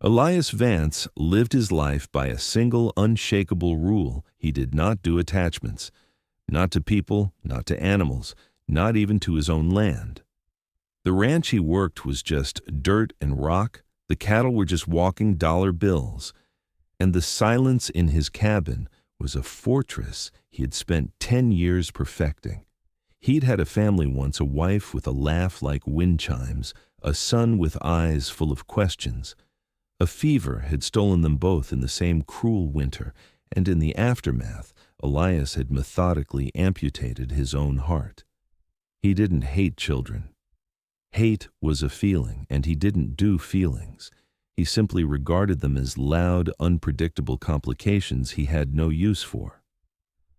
Elias Vance lived his life by a single unshakable rule. He did not do attachments. Not to people, not to animals, not even to his own land. The ranch he worked was just dirt and rock. The cattle were just walking dollar bills. And the silence in his cabin was a fortress he had spent 10 years perfecting. He'd had a family once, a wife with a laugh like wind chimes, a son with eyes full of questions. A fever had stolen them both in the same cruel winter, and in the aftermath, Elias had methodically amputated his own heart. He didn't hate children. Hate was a feeling, and he didn't do feelings. He simply regarded them as loud, unpredictable complications he had no use for.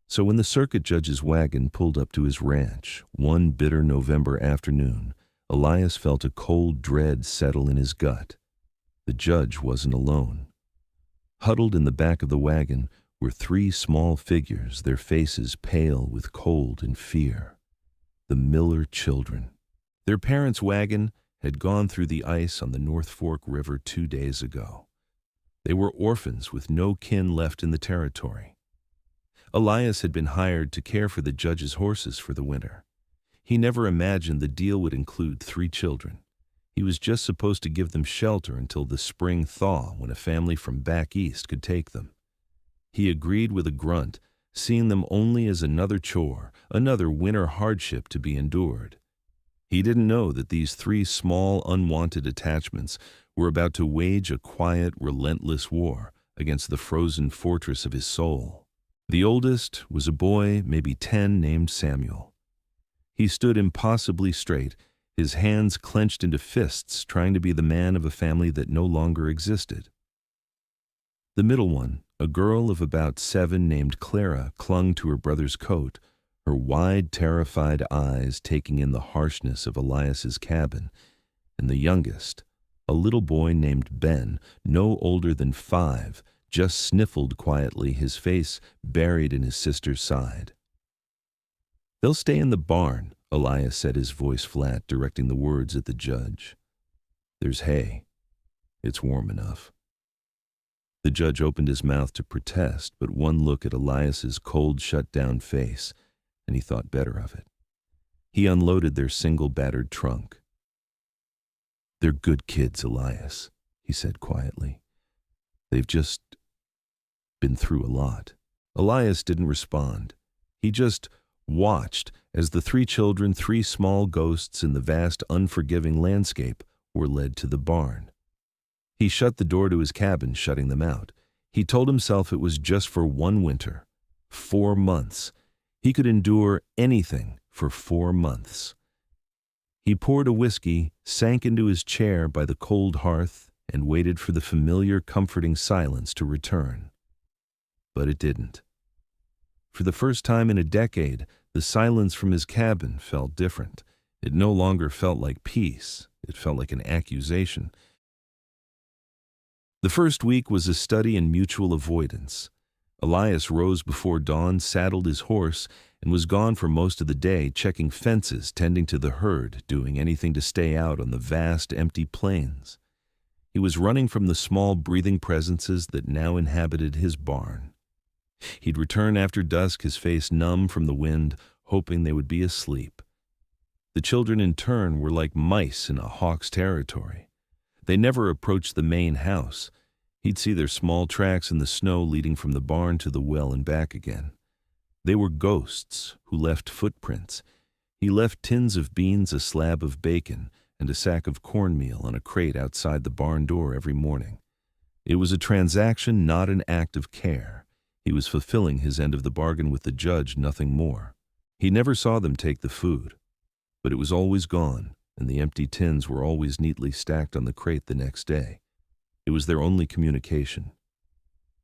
So when the circuit judge's wagon pulled up to his ranch one bitter November afternoon, Elias felt a cold dread settle in his gut. The judge wasn't alone. Huddled in the back of the wagon were 3 small figures, their faces pale with cold and fear. The Miller children. Their parents' wagon had gone through the ice on the North Fork River 2 days ago. They were orphans with no kin left in the territory. Elias had been hired to care for the judge's horses for the winter. He never imagined the deal would include 3 children. He was just supposed to give them shelter until the spring thaw, when a family from back east could take them. He agreed with a grunt, seeing them only as another chore, another winter hardship to be endured. He didn't know that these 3 small, unwanted attachments were about to wage a quiet, relentless war against the frozen fortress of his soul. The oldest was a boy, maybe 10, named Samuel. He stood impossibly straight, his hands clenched into fists, trying to be the man of a family that no longer existed. The middle one, a girl of about 7 named Clara, clung to her brother's coat, her wide, terrified eyes taking in the harshness of Elias's cabin. And the youngest, a little boy named Ben, no older than 5, just sniffled quietly, his face buried in his sister's side. "They'll stay in the barn," Elias said, his voice flat, directing the words at the judge. "There's hay. It's warm enough." The judge opened his mouth to protest, but one look at Elias's cold, shut-down face, and he thought better of it. He unloaded their single battered trunk. "They're good kids, Elias," he said quietly. "They've just been through a lot." Elias didn't respond. He just watched as the 3 children, 3 small ghosts in the vast, unforgiving landscape, were led to the barn. He shut the door to his cabin, shutting them out. He told himself it was just for 1 winter. 4 months. He could endure anything for 4 months. He poured a whiskey, sank into his chair by the cold hearth, and waited for the familiar, comforting silence to return. But it didn't. For the first time in a decade, the silence from his cabin felt different. It no longer felt like peace. It felt like an accusation. The first week was a study in mutual avoidance. Elias rose before dawn, saddled his horse, and was gone for most of the day, checking fences, tending to the herd, doing anything to stay out on the vast, empty plains. He was running from the small, breathing presences that now inhabited his barn. He'd return after dusk, his face numb from the wind, hoping they would be asleep. The children, in turn, were like mice in a hawk's territory. They never approached the main house. He'd see their small tracks in the snow leading from the barn to the well and back again. They were ghosts who left footprints. He left tins of beans, a slab of bacon, and a sack of cornmeal on a crate outside the barn door every morning. It was a transaction, not an act of care. He was fulfilling his end of the bargain with the judge, nothing more. He never saw them take the food, but it was always gone, and the empty tins were always neatly stacked on the crate the next day. It was their only communication.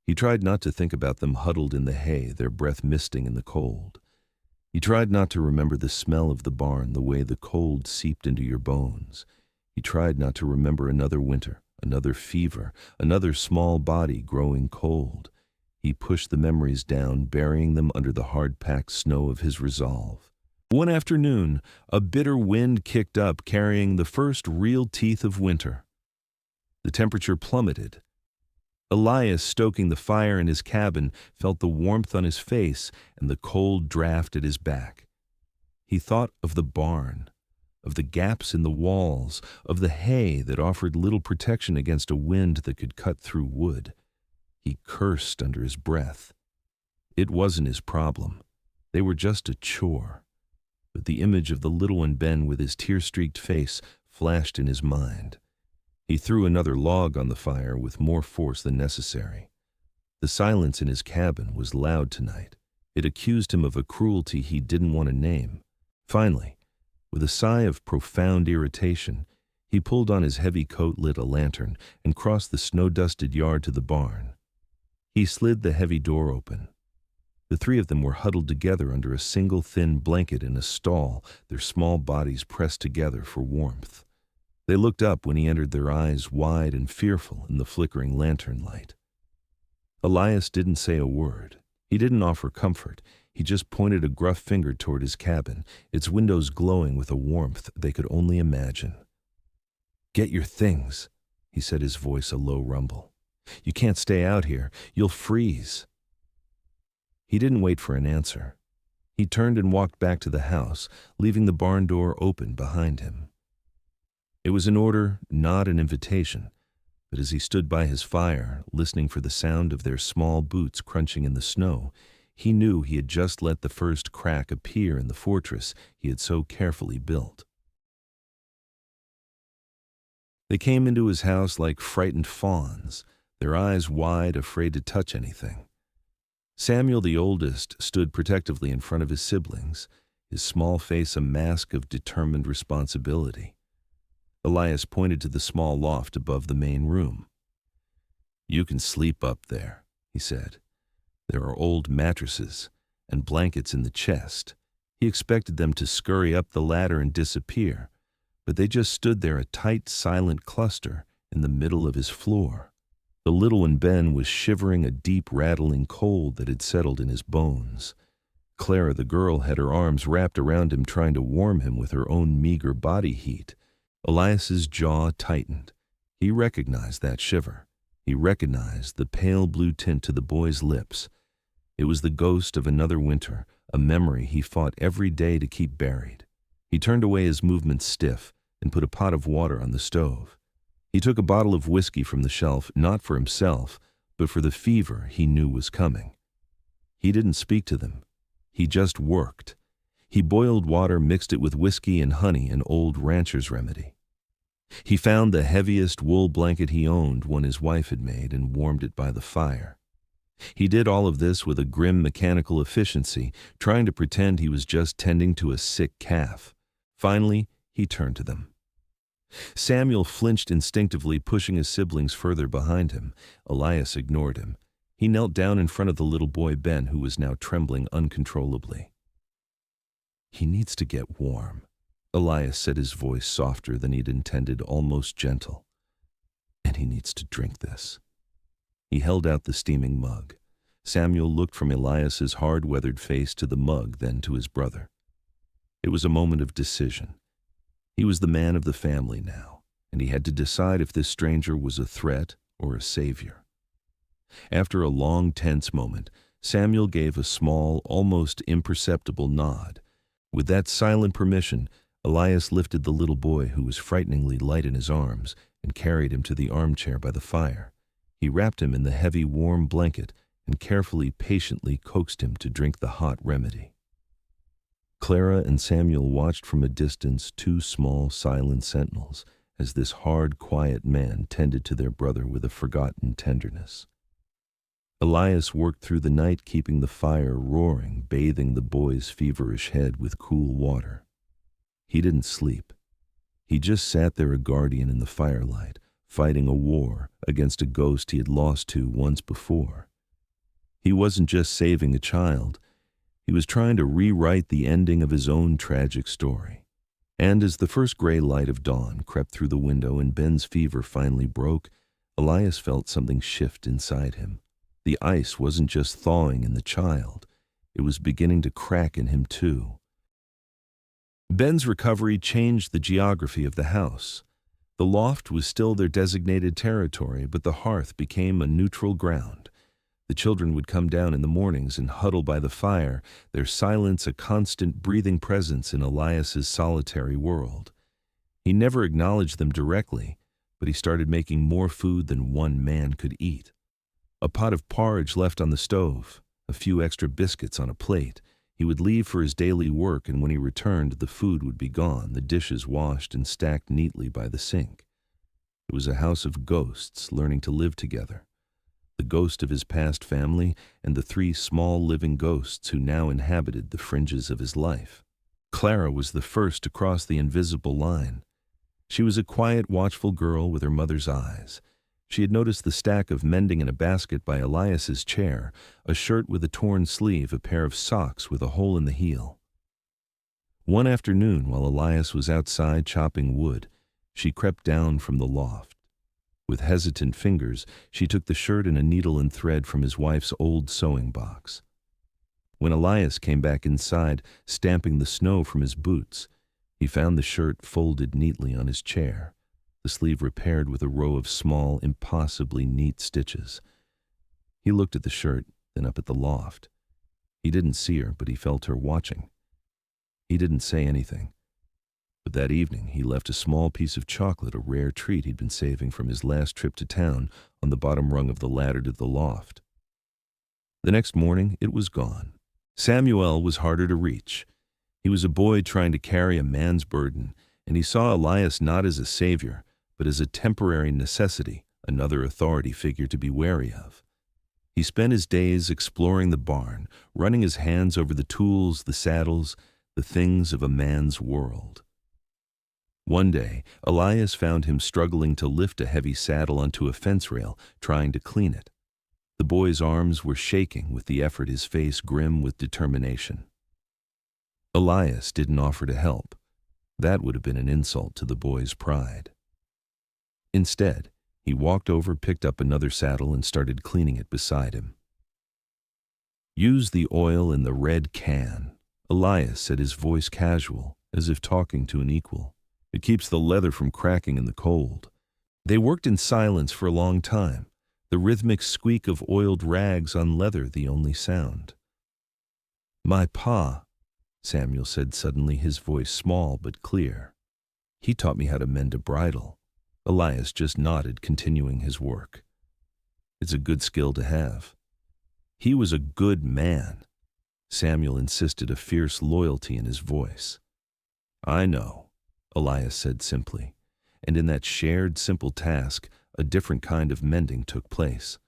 He tried not to think about them huddled in the hay, their breath misting in the cold. He tried not to remember the smell of the barn, the way the cold seeped into your bones. He tried not to remember another winter, another fever, another small body growing cold. He pushed the memories down, burying them under the hard-packed snow of his resolve. One afternoon, a bitter wind kicked up, carrying the first real teeth of winter. The temperature plummeted. Elias, stoking the fire in his cabin, felt the warmth on his face and the cold draft at his back. He thought of the barn, of the gaps in the walls, of the hay that offered little protection against a wind that could cut through wood. He cursed under his breath. It wasn't his problem. They were just a chore. But the image of the little one Ben with his tear-streaked face flashed in his mind. He threw another log on the fire with more force than necessary. The silence in his cabin was loud tonight. It accused him of a cruelty he didn't want to name. Finally, with a sigh of profound irritation, he pulled on his heavy coat, lit a lantern, and crossed the snow-dusted yard to the barn. He slid the heavy door open. The three of them were huddled together under a single thin blanket in a stall, their small bodies pressed together for warmth. They looked up when he entered, their eyes wide and fearful in the flickering lantern light. Elias didn't say a word. He didn't offer comfort. He just pointed a gruff finger toward his cabin, its windows glowing with a warmth they could only imagine. "Get your things," he said, his voice a low rumble. "You can't stay out here. You'll freeze." He didn't wait for an answer. He turned and walked back to the house, leaving the barn door open behind him. It was an order, not an invitation, but as he stood by his fire, listening for the sound of their small boots crunching in the snow, he knew he had just let the first crack appear in the fortress he had so carefully built. They came into his house like frightened fawns, their eyes wide, afraid to touch anything. Samuel, the oldest, stood protectively in front of his siblings, his small face a mask of determined responsibility. Elias pointed to the small loft above the main room. "You can sleep up there," he said. "There are old mattresses and blankets in the chest." He expected them to scurry up the ladder and disappear, but they just stood there, a tight, silent cluster in the middle of his floor. The little one Ben was shivering, a deep, rattling cold that had settled in his bones. Clara, the girl, had her arms wrapped around him, trying to warm him with her own meager body heat. Elias's jaw tightened. He recognized that shiver. He recognized the pale blue tint to the boy's lips. It was the ghost of another winter, a memory he fought every day to keep buried. He turned away, his movements stiff, and put a pot of water on the stove. He took a bottle of whiskey from the shelf, not for himself, but for the fever he knew was coming. He didn't speak to them. He just worked. He boiled water, mixed it with whiskey and honey, an old rancher's remedy. He found the heaviest wool blanket he owned, one his wife had made, and warmed it by the fire. He did all of this with a grim mechanical efficiency, trying to pretend he was just tending to a sick calf. Finally, he turned to them. Samuel flinched instinctively, pushing his siblings further behind him. Elias ignored him. He knelt down in front of the little boy Ben, who was now trembling uncontrollably. "He needs to get warm," Elias said, his voice softer than he'd intended, almost gentle. "And he needs to drink this." He held out the steaming mug. Samuel looked from Elias's hard-weathered face to the mug, then to his brother. It was a moment of decision. He was the man of the family now, and he had to decide if this stranger was a threat or a savior. After a long, tense moment, Samuel gave a small, almost imperceptible nod. With that silent permission, Elias lifted the little boy, who was frighteningly light in his arms, and carried him to the armchair by the fire. He wrapped him in the heavy, warm blanket and carefully, patiently coaxed him to drink the hot remedy. Clara and Samuel watched from a distance, two small, silent sentinels, as this hard, quiet man tended to their brother with a forgotten tenderness. Elias worked through the night, keeping the fire roaring, bathing the boy's feverish head with cool water. He didn't sleep. He just sat there, a guardian in the firelight, fighting a war against a ghost he had lost to once before. He wasn't just saving a child. He was trying to rewrite the ending of his own tragic story. And as the first gray light of dawn crept through the window and Ben's fever finally broke, Elias felt something shift inside him. The ice wasn't just thawing in the child. It was beginning to crack in him too. Ben's recovery changed the geography of the house. The loft was still their designated territory, but the hearth became a neutral ground. The children would come down in the mornings and huddle by the fire, their silence a constant breathing presence in Elias's solitary world. He never acknowledged them directly, but he started making more food than one man could eat. A pot of porridge left on the stove, a few extra biscuits on a plate. He would leave for his daily work, and when he returned, the food would be gone, the dishes washed and stacked neatly by the sink. It was a house of ghosts learning to live together. The ghost of his past family and the 3 small living ghosts who now inhabited the fringes of his life. Clara was the first to cross the invisible line. She was a quiet, watchful girl with her mother's eyes. She had noticed the stack of mending in a basket by Elias's chair, a shirt with a torn sleeve, a pair of socks with a hole in the heel. One afternoon, while Elias was outside chopping wood, she crept down from the loft. With hesitant fingers, she took the shirt and a needle and thread from his wife's old sewing box. When Elias came back inside, stamping the snow from his boots, he found the shirt folded neatly on his chair, the sleeve repaired with a row of small, impossibly neat stitches. He looked at the shirt, then up at the loft. He didn't see her, but he felt her watching. He didn't say anything. But that evening he left a small piece of chocolate, a rare treat he'd been saving from his last trip to town, on the bottom rung of the ladder to the loft. The next morning it was gone. Samuel was harder to reach. He was a boy trying to carry a man's burden, and he saw Elias not as a savior, but as a temporary necessity, another authority figure to be wary of. He spent his days exploring the barn, running his hands over the tools, the saddles, the things of a man's world. One day, Elias found him struggling to lift a heavy saddle onto a fence rail, trying to clean it. The boy's arms were shaking with the effort, his face grim with determination. Elias didn't offer to help. That would have been an insult to the boy's pride. Instead, he walked over, picked up another saddle, and started cleaning it beside him. "Use the oil in the red can," Elias said, his voice casual, as if talking to an equal. "It keeps the leather from cracking in the cold." They worked in silence for a long time, the rhythmic squeak of oiled rags on leather the only sound. "My pa," Samuel said suddenly, his voice small but clear. "He taught me how to mend a bridle." Elias just nodded, continuing his work. "It's a good skill to have." "He was a good man," Samuel insisted, a fierce loyalty in his voice. "I know," Elias said simply, and in that shared simple task, a different kind of mending took place.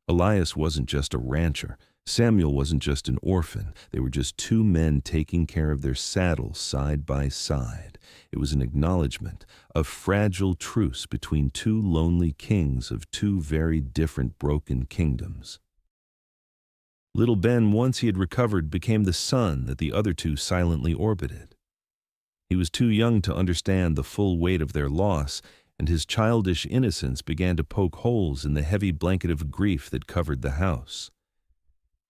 Elias wasn't just a rancher. Samuel wasn't just an orphan. They were just 2 men taking care of their saddles side by side. It was an acknowledgement of fragile truce between 2 lonely kings of 2 very different broken kingdoms. Little Ben, once he had recovered, became the son that the other 2 silently orbited. He was too young to understand the full weight of their loss, and his childish innocence began to poke holes in the heavy blanket of grief that covered the house.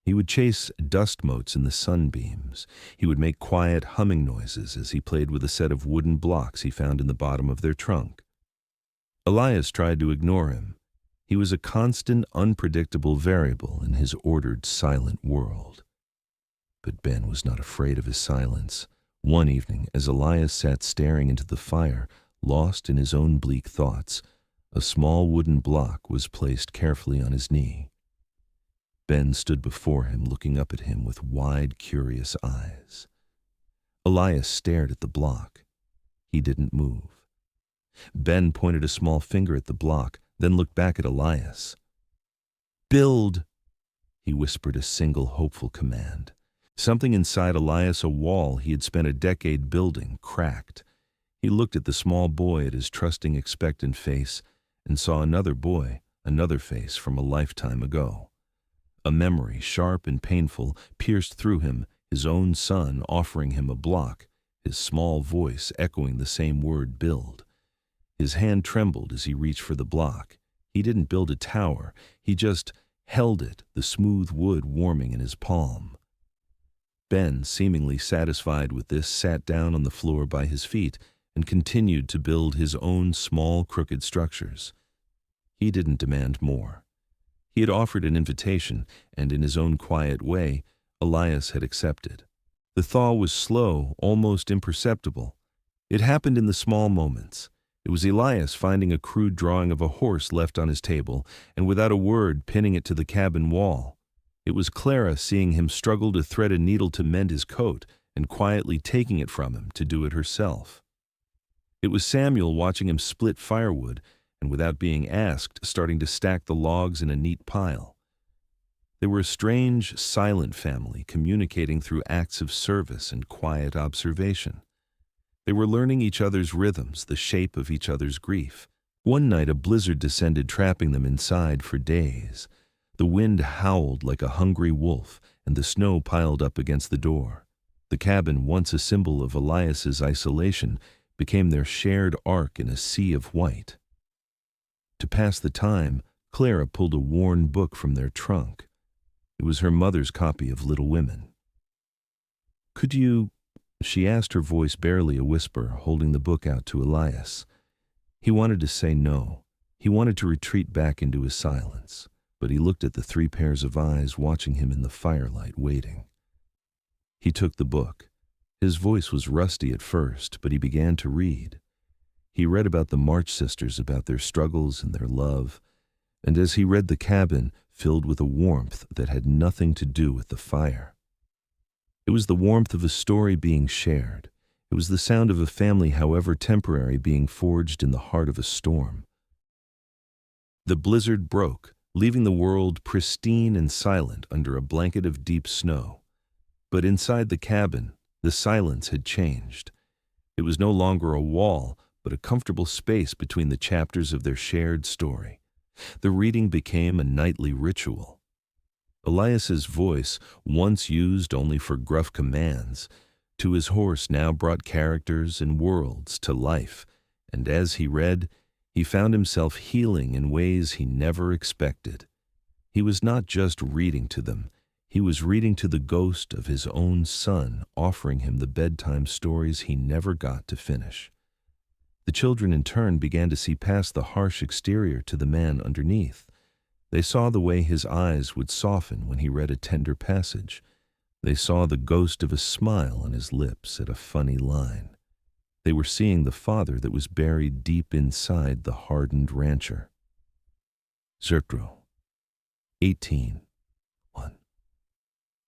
He would chase dust motes in the sunbeams. He would make quiet humming noises as he played with a set of wooden blocks he found in the bottom of their trunk. Elias tried to ignore him. He was a constant, unpredictable variable in his ordered, silent world. But Ben was not afraid of his silence. One evening, as Elias sat staring into the fire, lost in his own bleak thoughts, a small wooden block was placed carefully on his knee. Ben stood before him, looking up at him with wide, curious eyes. Elias stared at the block. He didn't move. Ben pointed a small finger at the block, then looked back at Elias. "Build," he whispered, a single hopeful command. Something inside Elias, a wall he had spent a decade building, cracked. He looked at the small boy, at his trusting, expectant face, and saw another boy, another face from a lifetime ago. A memory, sharp and painful, pierced through him, his own son offering him a block, his small voice echoing the same word, build. His hand trembled as he reached for the block. He didn't build a tower, he just held it, the smooth wood warming in his palm. Ben, seemingly satisfied with this, sat down on the floor by his feet and continued to build his own small, crooked structures. He didn't demand more. He had offered an invitation, and in his own quiet way, Elias had accepted. The thaw was slow, almost imperceptible. It happened in the small moments. It was Elias finding a crude drawing of a horse left on his table, and without a word pinning it to the cabin wall. It was Clara seeing him struggle to thread a needle to mend his coat, and quietly taking it from him to do it herself. It was Samuel watching him split firewood, and without being asked, starting to stack the logs in a neat pile. They were a strange, silent family, communicating through acts of service and quiet observation. They were learning each other's rhythms, the shape of each other's grief. One night a blizzard descended, trapping them inside for days. The wind howled like a hungry wolf, and the snow piled up against the door. The cabin, once a symbol of Elias's isolation, became their shared ark in a sea of white. To pass the time, Clara pulled a worn book from their trunk. It was her mother's copy of Little Women. "Could you?" she asked, her voice barely a whisper, holding the book out to Elias. He wanted to say no. He wanted to retreat back into his silence, but he looked at the 3 pairs of eyes watching him in the firelight, waiting. He took the book. His voice was rusty at first, but he began to read. He read about the March sisters, about their struggles and their love, and as he read, the cabin filled with a warmth that had nothing to do with the fire. It was the warmth of a story being shared. It was the sound of a family, however temporary, being forged in the heart of a storm. The blizzard broke, leaving the world pristine and silent under a blanket of deep snow. But inside the cabin, the silence had changed. It was no longer a wall, but a comfortable space between the chapters of their shared story. The reading became a nightly ritual. Elias's voice, once used only for gruff commands, to his horse now brought characters and worlds to life, and as he read, he found himself healing in ways he never expected. He was not just reading to them, he was reading to the ghost of his own son, offering him the bedtime stories he never got to finish. The children in turn began to see past the harsh exterior to the man underneath. They saw the way his eyes would soften when he read a tender passage. They saw the ghost of a smile on his lips at a funny line. They were seeing the father that was buried deep inside the hardened rancher. Zerkro, 18. 1.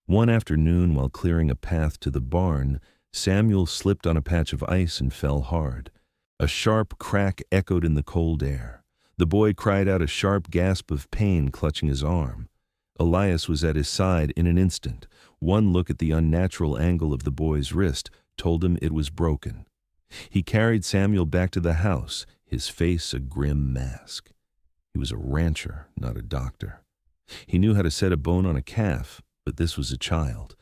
One afternoon, while clearing a path to the barn, Samuel slipped on a patch of ice and fell hard. A sharp crack echoed in the cold air. The boy cried out a sharp gasp of pain, clutching his arm. Elias was at his side in an instant. One look at the unnatural angle of the boy's wrist told him it was broken. He carried Samuel back to the house, his face a grim mask. He was a rancher, not a doctor. He knew how to set a bone on a calf, but this was a child.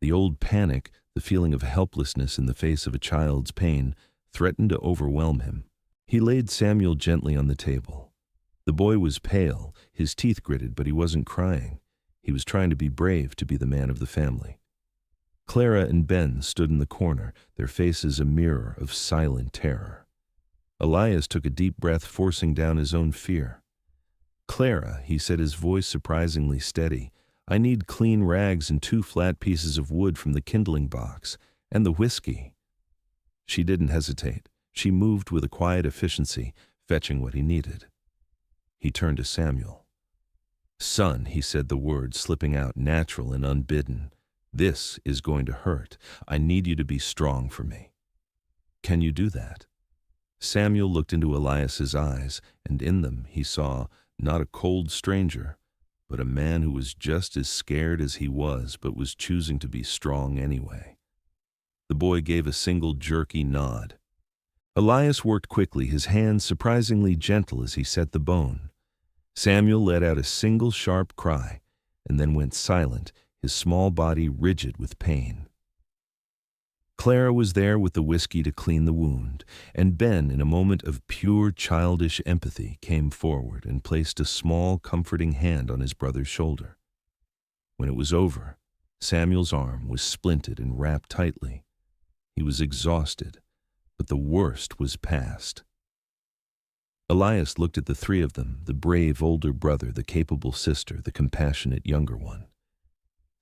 The old panic, the feeling of helplessness in the face of a child's pain, threatened to overwhelm him. He laid Samuel gently on the table. The boy was pale, his teeth gritted, but he wasn't crying. He was trying to be brave, to be the man of the family. Clara and Ben stood in the corner, their faces a mirror of silent terror. Elias took a deep breath, forcing down his own fear. "Clara," he said, his voice surprisingly steady, "I need clean rags and 2 flat pieces of wood from the kindling box, and the whiskey." She didn't hesitate. She moved with a quiet efficiency, fetching what he needed. He turned to Samuel. "Son," he said, the words slipping out natural and unbidden, "this is going to hurt. I need you to be strong for me. Can you do that?" Samuel looked into Elias's eyes, and in them he saw not a cold stranger, but a man who was just as scared as he was, but was choosing to be strong anyway. The boy gave a single jerky nod. Elias worked quickly, his hands surprisingly gentle as he set the bone. Samuel let out a single sharp cry, and then went silent, his small body rigid with pain. Clara was there with the whiskey to clean the wound, and Ben, in a moment of pure childish empathy, came forward and placed a small, comforting hand on his brother's shoulder. When it was over, Samuel's arm was splinted and wrapped tightly. He was exhausted, but the worst was past. Elias looked at the three of them, the brave older brother, the capable sister, the compassionate younger one.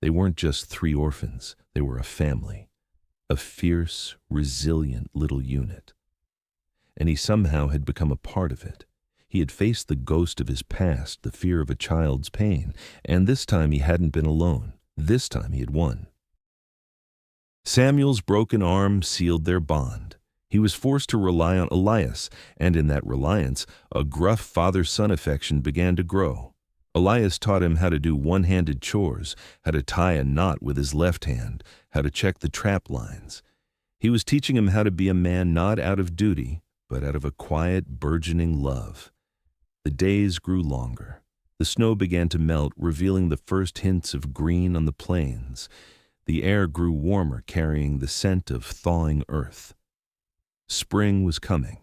They weren't just three orphans, they were a family, a fierce, resilient little unit. And he somehow had become a part of it. He had faced the ghost of his past, the fear of a child's pain, and this time he hadn't been alone. This time he had won. Samuel's broken arm sealed their bond. He was forced to rely on Elias, and in that reliance, a gruff father-son affection began to grow. Elias taught him how to do one-handed chores, how to tie a knot with his left hand, how to check the trap lines. He was teaching him how to be a man not out of duty, but out of a quiet, burgeoning love. The days grew longer. The snow began to melt, revealing the first hints of green on the plains. The air grew warmer, carrying the scent of thawing earth. Spring was coming,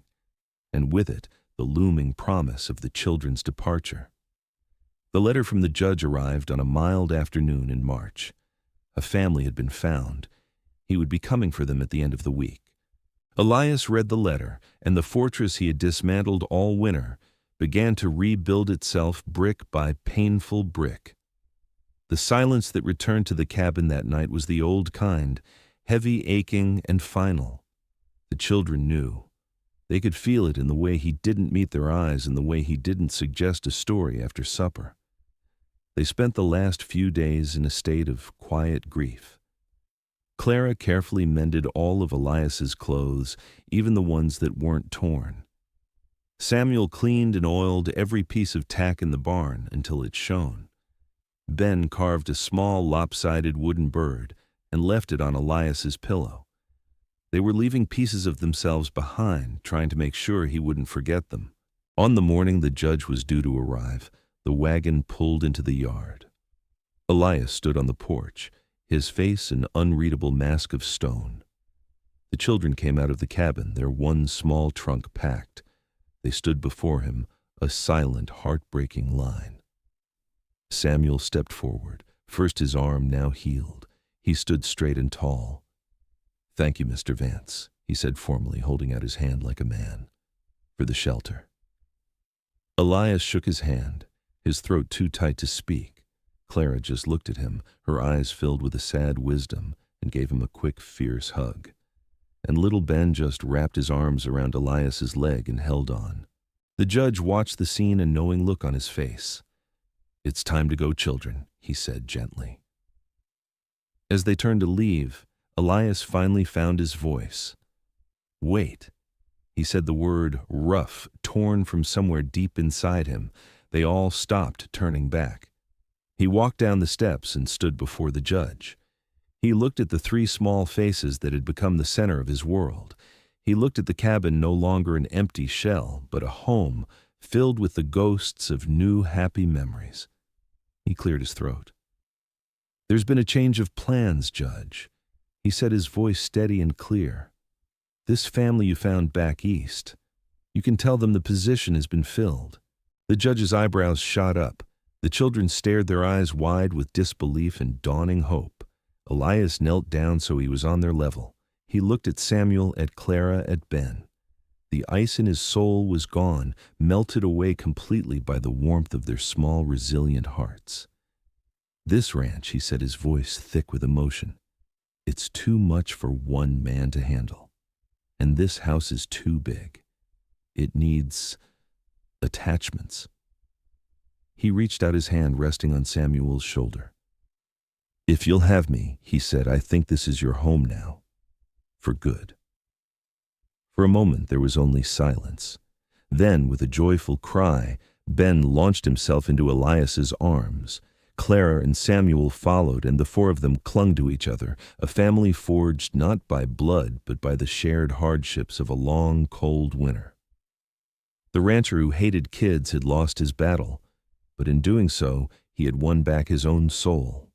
and with it, the looming promise of the children's departure. The letter from the judge arrived on a mild afternoon in March. A family had been found. He would be coming for them at the end of the week. Elias read the letter, and the fortress he had dismantled all winter began to rebuild itself brick by painful brick. The silence that returned to the cabin that night was the old kind, heavy, aching, and final. The children knew. They could feel it in the way he didn't meet their eyes and the way he didn't suggest a story after supper. They spent the last few days in a state of quiet grief. Clara carefully mended all of Elias's clothes, even the ones that weren't torn. Samuel cleaned and oiled every piece of tack in the barn until it shone. Ben carved a small lopsided wooden bird and left it on Elias's pillow. They were leaving pieces of themselves behind, trying to make sure he wouldn't forget them. On the morning the judge was due to arrive, the wagon pulled into the yard. Elias stood on the porch, his face an unreadable mask of stone. The children came out of the cabin, their one small trunk packed. They stood before him, a silent, heartbreaking line. Samuel stepped forward, first his arm now healed. He stood straight and tall. "Thank you, Mr. Vance," he said formally, holding out his hand like a man, "for the shelter." Elias shook his hand, his throat too tight to speak. Clara just looked at him, her eyes filled with a sad wisdom, and gave him a quick, fierce hug. And little Ben just wrapped his arms around Elias's leg and held on. The judge watched the scene, a knowing look on his face. "It's time to go, children," he said gently. As they turned to leave, Elias finally found his voice. "Wait." He said the word rough, torn from somewhere deep inside him. They all stopped, turning back. He walked down the steps and stood before the judge. He looked at the three small faces that had become the center of his world. He looked at the cabin, no longer an empty shell, but a home filled with the ghosts of new happy memories. He cleared his throat. "There's been a change of plans, Judge," he said, his voice steady and clear. "This family you found back east, you can tell them the position has been filled." The judge's eyebrows shot up. The children stared, their eyes wide with disbelief and dawning hope. Elias knelt down so he was on their level. He looked at Samuel, at Clara, at Ben. The ice in his soul was gone, melted away completely by the warmth of their small, resilient hearts. "This ranch," he said, his voice thick with emotion, "it's too much for one man to handle. And this house is too big. It needs attachments." He reached out his hand, resting on Samuel's shoulder. "If you'll have me," he said, "I think this is your home now. For good." For a moment there was only silence. Then, with a joyful cry, Ben launched himself into Elias's arms. Clara and Samuel followed, and the four of them clung to each other, a family forged not by blood but by the shared hardships of a long, cold winter. The rancher who hated kids had lost his battle, but in doing so, he had won back his own soul.